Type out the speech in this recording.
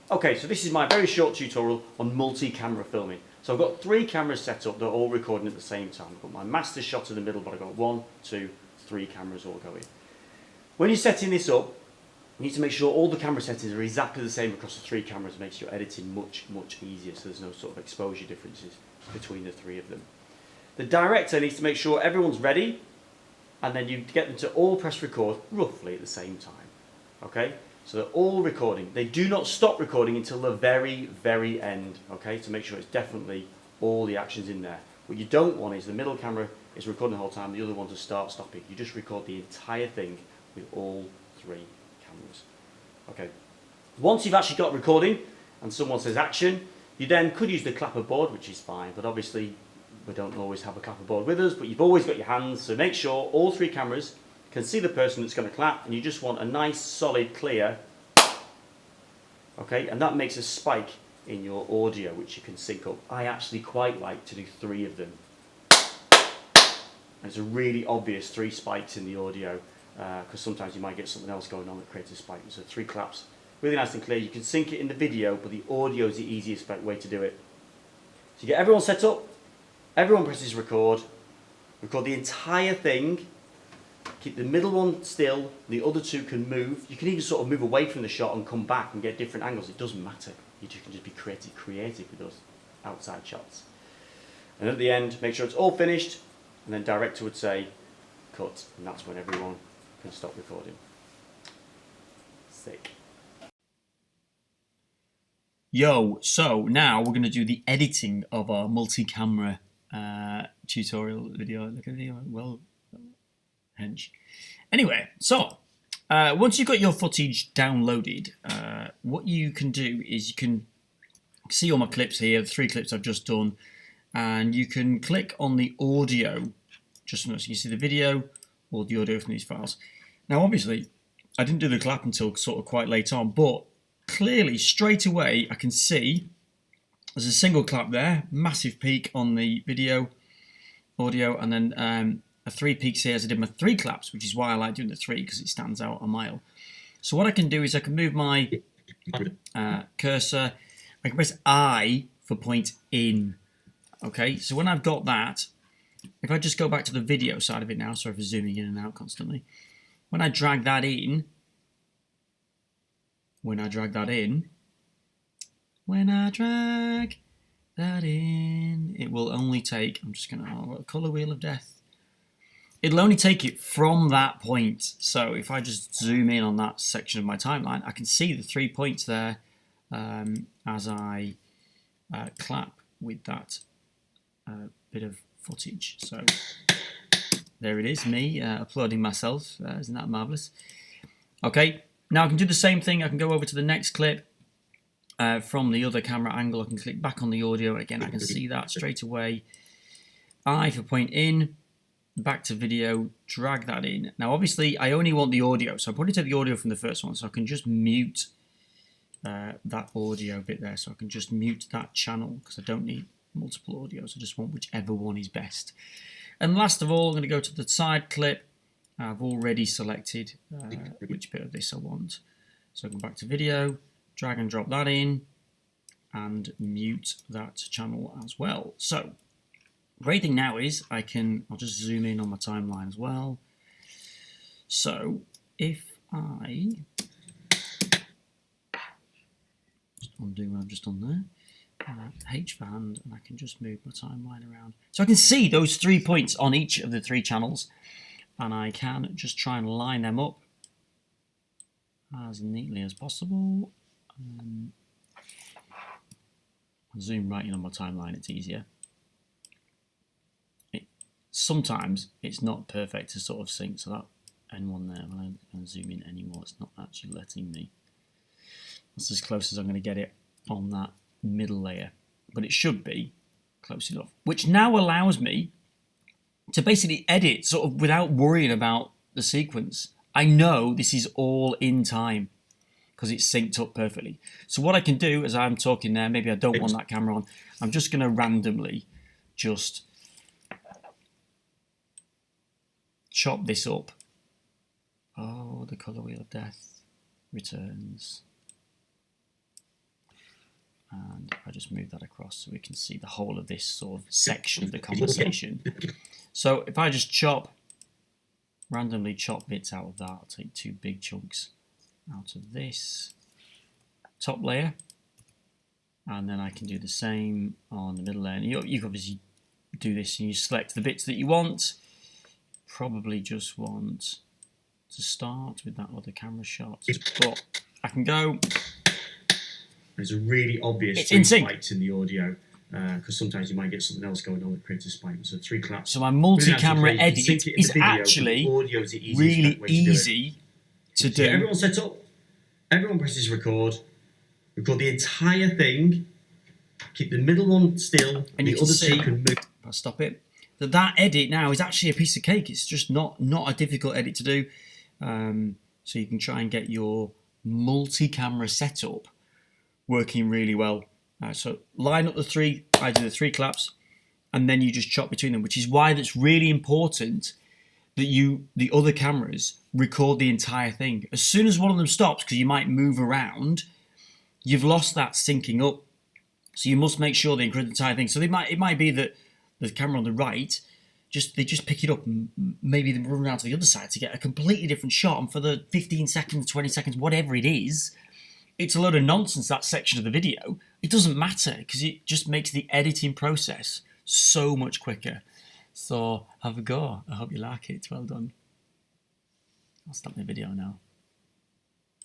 Okay, so this is my very short tutorial on multi-camera filming. So I've got 3 cameras set up, they're all recording at the same time. I've got my master shot in the middle, but I've got 1, 2, 3 cameras all going. When you're setting this up, you need to make sure all the camera settings are exactly the same across the 3 cameras. It makes your editing much easier, so there's no sort of exposure differences between the 3 of them. The director needs to make sure everyone's ready, and then you get them to all press record roughly at the same time. Okay? So they're all recording. They do not stop recording until the very end, okay? To make sure it's definitely all the actions in there. What you don't want is the middle camera is recording the whole time, the other one to start stopping. You just record the entire thing with all 3 cameras. Okay. Once you've actually got recording and someone says action, you then could use the clapper board, which is fine, but obviously we don't always have a clapper board with us, but you've always got your hands, so make sure all 3 cameras can see the person that's going to clap, and you just want a nice, solid, clear, okay, and that makes a spike in your audio, which you can sync up. I actually quite like to do 3 of them. And it's a really obvious 3 spikes in the audio, because sometimes you might get something else going on that creates a spike. So 3 claps, really nice and clear. You can sync it in the video, but the audio is the easiest way to do it. So you get everyone set up, everyone presses record the entire thing. Keep the middle one still, the other 2 can move. You can even sort of move away from the shot and come back and get different angles. It doesn't matter. You can just be creative with those outside shots. And at the end, make sure it's all finished, and then director would say, cut, and that's when everyone can stop recording. Sick. Yo, so now we're going to do the editing of our multi-camera tutorial video. Look at the video, well, hench. Anyway, so once you've got your footage downloaded, what you can do is you can see all my clips here, the 3 clips I've just done, and you can click on the audio just so you can see the video or the audio from these files. Now, obviously, I didn't do the clap until sort of quite late on, but clearly, straight away, I can see there's a single clap there, massive peak on the video, audio, and then a 3 peaks here as I did my 3 claps, which is why I like doing the 3, because it stands out a mile. So what I can do is I can move my cursor, I can press I for point in. Okay, so when I've got that, if I just go back to the video side of it now, sorry for zooming in and out constantly, when I drag that in, it will only take, I'm just going to, colour wheel of death. It'll only take it from that point. So if I just zoom in on that section of my timeline, I can see the 3 points there as I clap with that bit of footage. So there it is, me applauding myself. Isn't that marvellous? Okay, now I can do the same thing. I can go over to the next clip from the other camera angle. I can click back on the audio. Again, I can see that straight away. I for point in. Back to video, drag that in. Now, obviously, I only want the audio, so I'll probably take the audio from the first one, so I can just mute that audio bit there. So I can just mute that channel, because I don't need multiple audios. I just want whichever one is best. And last of all, I'm going to go to the side clip. I've already selected which bit of this I want. So I go back to video, drag and drop that in, and mute that channel as well. So great thing now is I'll just zoom in on my timeline as well. So if I just undo what I've just done there, H for hand, and I can just move my timeline around. So I can see those 3 points on each of the 3 channels, and I can just try and line them up as neatly as possible. I'll zoom right in on my timeline, it's easier. Sometimes it's not perfect to sort of sync, so that N1 there, when I zoom in anymore, it's not actually letting me. That's as close as I'm going to get it on that middle layer, but it should be close enough, which now allows me to basically edit sort of without worrying about the sequence. I know this is all in time because it's synced up perfectly. So what I can do as I'm talking there, maybe I don't want that camera on, I'm just going to randomly just chop this up. Oh, the colour wheel of death returns. And I just move that across so we can see the whole of this sort of section of the conversation. So if I just randomly chop bits out of that, I'll take 2 big chunks out of this top layer. And then I can do the same on the middle layer. And you can obviously do this and you select the bits that you want. Probably just want to start with that other camera shot. But I can go. There's a really obvious it's in sync spikes in the audio because sometimes you might get something else going on that creates a spike. So 3 claps. So my multi-camera edit is actually really easy to do. Everyone set up. Everyone presses record. Record the entire thing. Keep the middle one still. And the you can other see, 2 can move. if I stop it, that edit now is actually a piece of cake. It's just not a difficult edit to do. So you can try and get your multi-camera setup working really well. So line up the 3, I do the 3 claps, and then you just chop between them, which is why that's really important that the other cameras record the entire thing. As soon as one of them stops, because you might move around, you've lost that syncing up. So you must make sure they encode the entire thing. So it might be that the camera on the right, they just pick it up and maybe they run around to the other side to get a completely different shot. And for the 15 seconds, 20 seconds, whatever it is, it's a load of nonsense, that section of the video. It doesn't matter because it just makes the editing process so much quicker. So have a go. I hope you like it. Well done. I'll stop the video now.